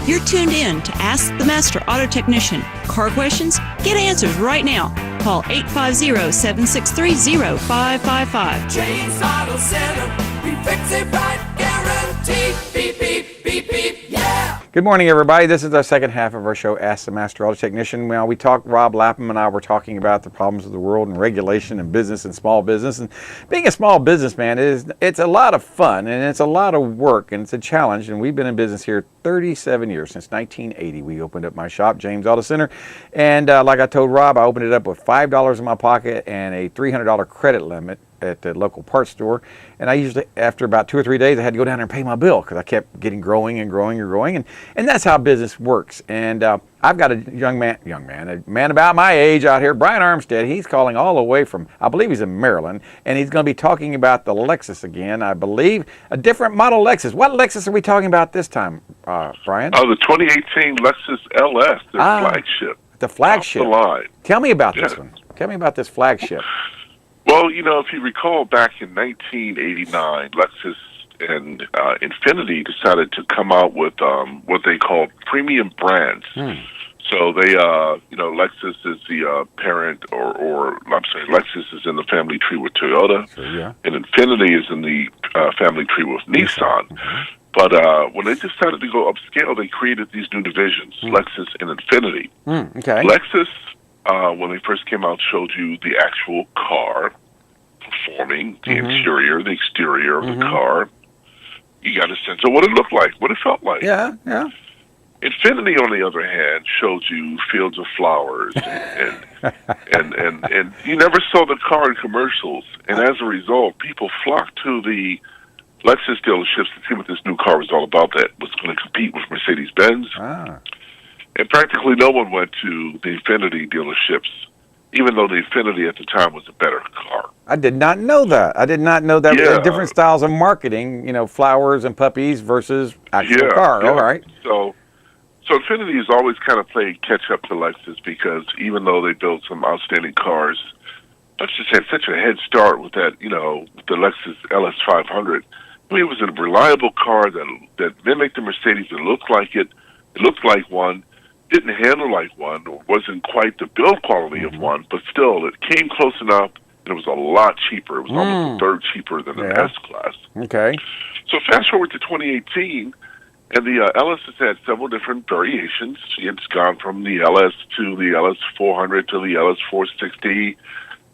You're tuned in to Ask the Master Auto Technician. Car questions? Get answers right now. Call 850-763-0555. James Auto Center, we fix it right, guaranteed. Beep, beep, beep, beep, yeah. Good morning, everybody. This is our second half of our show, Ask the Master Auto Technician. Well, we talked, Rob Lapham and I were talking about the problems of the world and regulation and business and small business. And being a small businessman, it's a lot of fun and it's a lot of work and it's a challenge. And we've been in business here 37 years. Since 1980, we opened up my shop, James Auto Center. And like I told Rob, I opened it up with $5 in my pocket and a $300 credit limit at the local parts store. And I usually, after about 2 or 3 days, I had to go down there and pay my bill because I kept getting growing and growing and growing. And that's how business works. And I've got a young man, a man about my age out here, Brian Armstead. He's calling all the way from, I believe he's in Maryland, and he's going to be talking about the Lexus again, I believe. A different model Lexus. What Lexus are we talking about this time, Brian? Oh, the 2018 Lexus LS, their flagship. The flagship. Off the line. Tell me about this one. Tell me about this flagship. Well, you know, if you recall, back in 1989, Lexus and Infiniti decided to come out with what they called premium brands. So they, Lexus is the parent, Lexus is in the family tree with Toyota, and Infiniti is in the family tree with Nissan. But when they decided to go upscale, they created these new divisions, Lexus and Infiniti. Lexus, when they first came out, showed you the actual car performing, the interior, the exterior of the car. You got a sense of what it looked like, what it felt like. Yeah. Infiniti, on the other hand, showed you fields of flowers, and you never saw the car in commercials. And as a result, people flocked to the Lexus dealerships to see what this new car was all about that was going to compete with Mercedes-Benz. And practically no one went to the Infiniti dealerships, even though the Infiniti at the time was a better car. I did not know that. Different styles of marketing, flowers and puppies versus actual car. All right. So Infiniti has always kind of played catch-up to Lexus because even though they built some outstanding cars, Lexus had such a head start with that, with the Lexus LS500. I mean, it was a reliable car that mimicked the Mercedes. It looked like it. It looked like one. Didn't handle like one, or wasn't quite the build quality of one, but still, it came close enough, and it was a lot cheaper. It was almost a third cheaper than an S-Class. Okay. So fast forward to 2018, and the LS has had several different variations. It's gone from the LS to the LS400 to the LS460.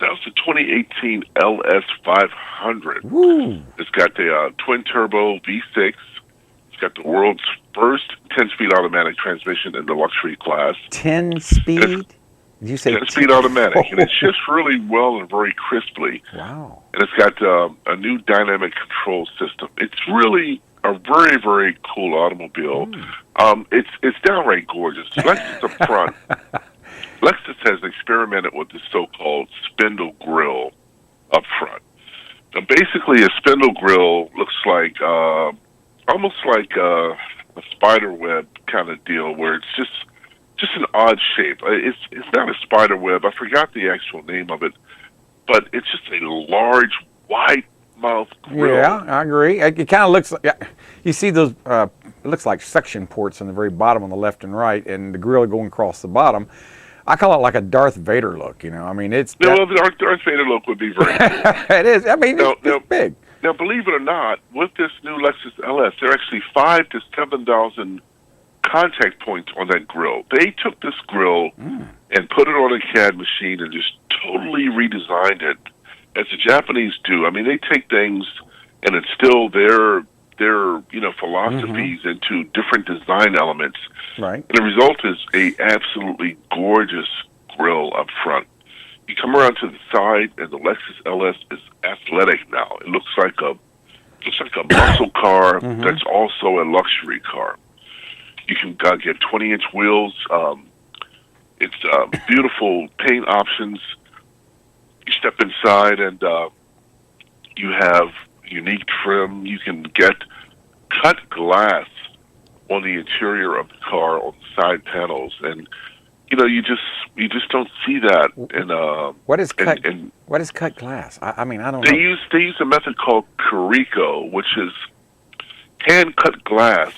That's the 2018 LS500. It's got the twin-turbo V6. It's got the world's first 10-speed automatic transmission in the luxury class. 10-speed? Did you say 10-speed automatic, and it shifts really well and very crisply. Wow. And it's got a new dynamic control system. It's really a very, very cool automobile. It's downright gorgeous. Lexus up front. Lexus has experimented with the so-called spindle grille up front. Now, basically, a spindle grille looks like almost like a spider web kind of deal, where it's just an odd shape. It's not a spider web. I forgot the actual name of it, but it's just a large, wide mouth grill. Yeah, I agree. It kind of looks like, you see those, it looks like suction ports on the very bottom on the left and right, and the grill going across the bottom. I call it like a Darth Vader look, I mean, it's... the Darth Vader look would be very cool. It is. I mean, it's big. Now, believe it or not, with this new Lexus LS, there are actually 5,000 to 7,000 contact points on that grill. They took this grill and put it on a CAD machine and just totally redesigned it, as the Japanese do. I mean, they take things and instill their philosophies into different design elements. Right. And the result is a absolutely gorgeous grill up front. You come around to the side, and the Lexus LS is athletic now. It looks like a muscle car that's also a luxury car. You can get 20-inch wheels. It's beautiful paint options. You step inside, and you have unique trim. You can get cut glass on the interior of the car on the side panels, and you just don't see that. And what is cut glass? I mean, I don't know. They use a method called Carico, which is hand cut glass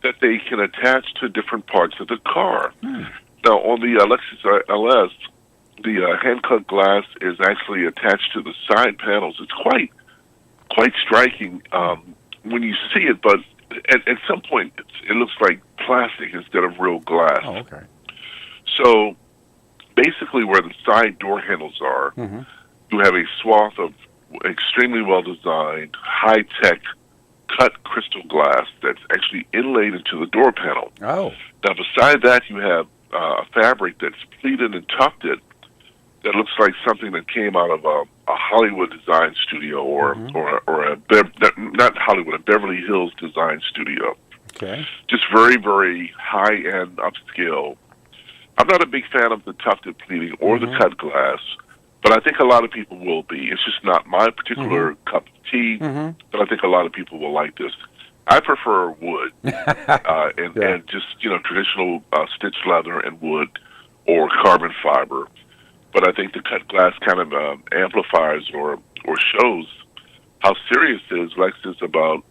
that they can attach to different parts of the car. Now, on the Lexus LS, the hand-cut glass is actually attached to the side panels. It's quite striking when you see it, but at some point it looks like plastic instead of real glass. Oh, okay. So basically where the side door handles are, you have a swath of extremely well-designed, high-tech cut crystal glass that's actually inlaid into the door panel. Oh. Now, beside that, you have a fabric that's pleated and tufted that looks like something that came out of a Hollywood design studio or not Hollywood, a Beverly Hills design studio. Okay. Just very, very high-end, upscale. I'm not a big fan of the tufted pleating or the cut glass, but I think a lot of people will be. It's just not my particular cup of tea, but I think a lot of people will like this. I prefer wood and just, traditional stitched leather and wood or carbon fiber. But I think the cut glass kind of amplifies or shows how serious is Lexus about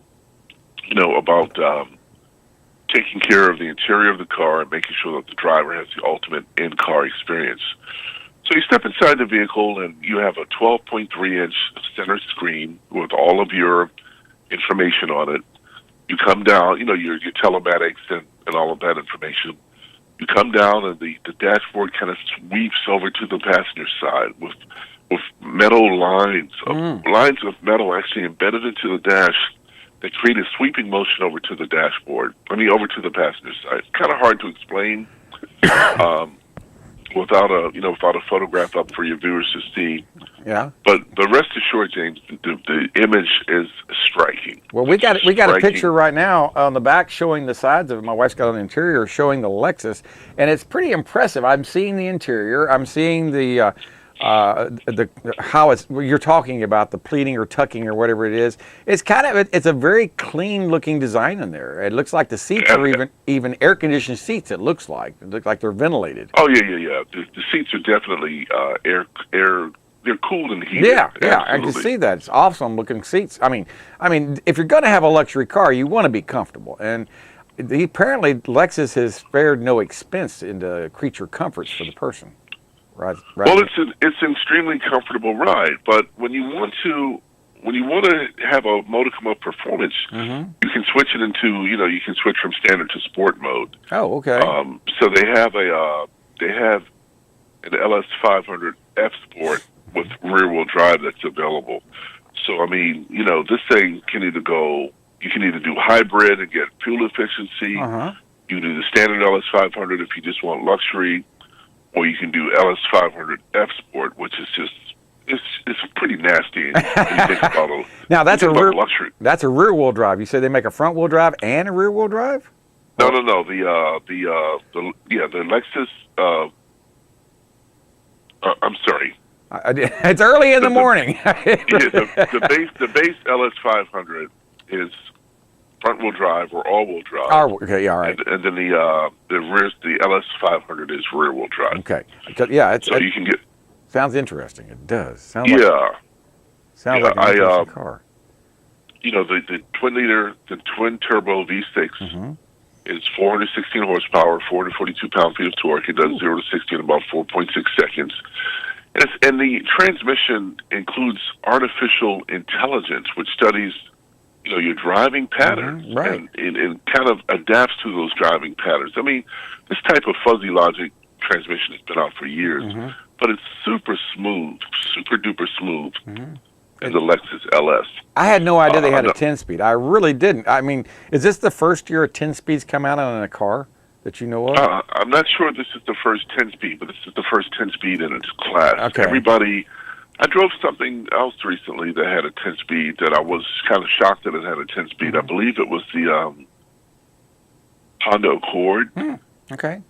taking care of the interior of the car and making sure that the driver has the ultimate in-car experience. So you step inside the vehicle and you have a 12.3-inch center screen with all of your information on it. You come down, your telematics and all of that information. You come down and the dashboard kind of sweeps over to the passenger side with metal lines of metal actually embedded into the dash that create a sweeping motion over to the dashboard. Over to the passenger side. It's kind of hard to explain without a photograph up for your viewers to see. Yeah. But rest assured, James, the image is striking. Well, we got a picture right now on the back showing the sides of it. My wife's got on the interior showing the Lexus, and it's pretty impressive. I'm seeing the interior. I'm seeing the how you're talking about the pleating or tucking or whatever it is. It's a very clean looking design in there. It looks like the seats are even air conditioned seats. It looks like they're ventilated. Oh yeah. The seats are definitely air. They're cooled and heated. Yeah, I can see that. It's awesome looking seats. I mean, if you're going to have a luxury car, you want to be comfortable. And apparently Lexus has spared no expense into creature comforts for the person. Right. Well, it's an extremely comfortable ride, but when you want to have a modicum of performance, you can switch it into you can switch from standard to sport mode. Oh, okay. So they have an LS500 F Sport with rear-wheel drive that's available. So this thing can you can either do hybrid and get fuel efficiency. You can do the standard LS500 if you just want luxury. Or you can do LS500 F Sport, which is just it's pretty nasty. When you think about it. Now that's luxury. That's a rear wheel drive. You say they make a front wheel drive and a rear wheel drive? No. The Lexus. I'm sorry. It's early in the morning. The base LS500 is front-wheel drive or all-wheel drive. Okay, yeah, all right. And then the LS500 is rear-wheel drive. Okay, yeah. You can get. Sounds interesting. It does. Sounds like an interesting car. The twin turbo V6 is 416 horsepower, 442 pound-feet of torque. It does 0 to 60 in about 4.6 seconds. And the transmission includes artificial intelligence, which studies your driving patterns, right. and kind of adapts to those driving patterns. This type of fuzzy logic transmission has been out for years, but it's super smooth, super duper smooth in the Lexus LS. I had no idea they had a 10-speed. I really didn't. Is this the first year a 10-speed's come out on a car that you know of? I'm not sure this is the first 10-speed, but this is the first 10-speed in its class. Okay. I drove something else recently that had a 10-speed that I was kind of shocked that it had a 10-speed. I believe it was the Honda Accord. Okay.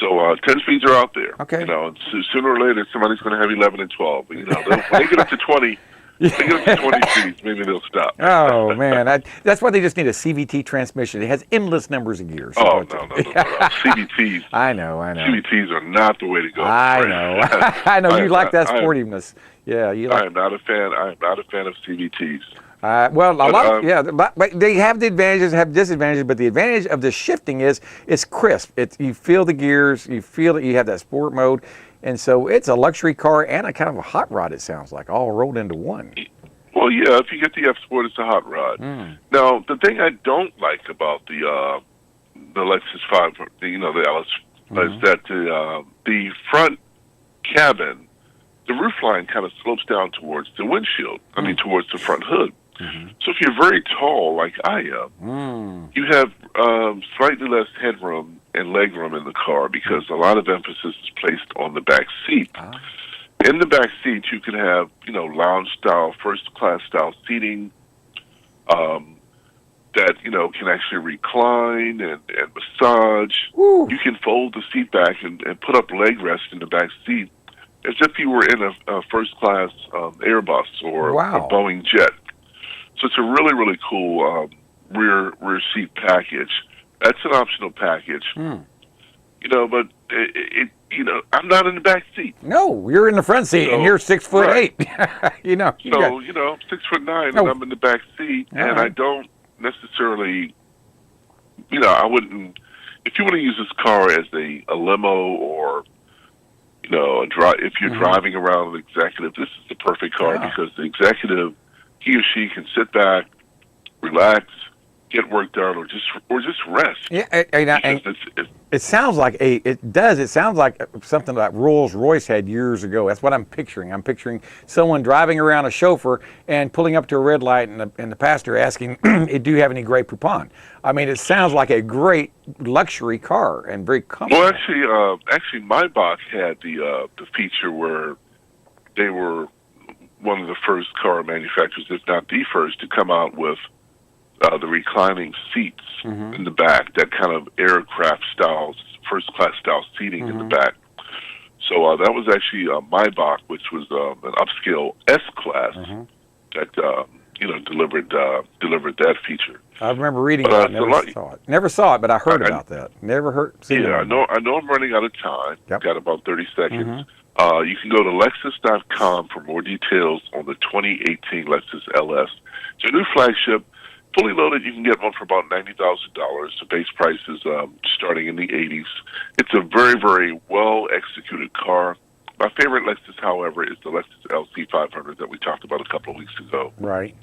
So 10 speeds are out there. Okay. Sooner or later somebody's going to have 11 and 12. When they get up to 20, they get up to 20 speeds, maybe they'll stop. Oh man, that's why they just need a CVT transmission. It has endless numbers of gears. Oh no. CVTs. I know. CVTs are not the way to go. I know. I know you like that sportiness. Yeah, you like. I am not a fan. I am not a fan of CVTs. Well, a lot, yeah, but they have the advantages, have disadvantages. But the advantage of the shifting is it's crisp. You feel the gears, you feel that you have that sport mode, and so it's a luxury car and a kind of a hot rod. It sounds like all rolled into one. Well, yeah, if you get the F Sport, it's a hot rod. Now, the thing I don't like about the Lexus 5, the LS, is that the front cabin, the roof line kind of slopes down towards the windshield. I mean, towards the front hood. So if you're very tall, like I am, you have slightly less headroom and legroom in the car because a lot of emphasis is placed on the back seat. In the back seat, you can have, lounge-style, first-class style seating that, can actually recline and massage. Woo. You can fold the seat back and put up leg rest in the back seat as if you were in a first-class Airbus or a Boeing jet. So it's a really, really cool rear seat package. That's an optional package. But I'm not in the back seat. No, you're in the front seat, and you're 6'8". So, I'm 6'9", and I'm in the back seat, and I don't necessarily, I wouldn't. If you want to use this car as a limo or, if you're driving around an executive, this is the perfect car because the executive, he or she can sit back, relax, get work done, or just rest. Yeah, it sounds like it sounds like something that Rolls-Royce had years ago. That's what I'm picturing. I'm picturing someone driving around, a chauffeur, and pulling up to a red light, and the passenger asking, "Do you have any Grey Poupon?" I mean, it sounds like a great luxury car and very comfortable. Well, actually, Maybach had the feature where they were one of the first car manufacturers, if not the first, to come out with the reclining seats in the back, that kind of aircraft style, first-class style seating in the back. So that was actually Maybach, which was an upscale S-Class that delivered that feature. I remember reading about it. Never saw it, but I heard about that. Never seen it. Yeah, I know I'm running out of time. Yep. Got about 30 seconds. You can go to Lexus.com for more details on the 2018 Lexus LS. It's a new flagship. Fully loaded, you can get one for about $90,000. The base price is starting in the 80s. It's a very, very well-executed car. My favorite Lexus, however, is the Lexus LC 500 that we talked about a couple of weeks ago. Right.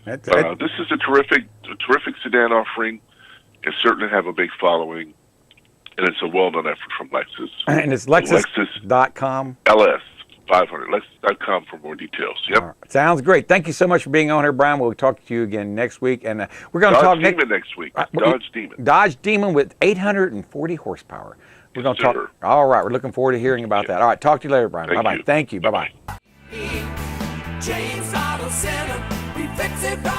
This is a terrific sedan offering. It certainly have a big following, and it's a well-done effort from Lexus. And it's Lexus.com? LS 500. Lexus.com for more details. Yep. Right. Sounds great. Thank you so much for being on here, Brian. We'll talk to you again next week. And we're going to talk next week. Dodge Demon. Dodge Demon with 840 horsepower. We're going to talk. All right. We're looking forward to hearing about that. All right. Talk to you later, Brian. Bye-bye. Thank you. Bye-bye. James Auto Center, we fix it right.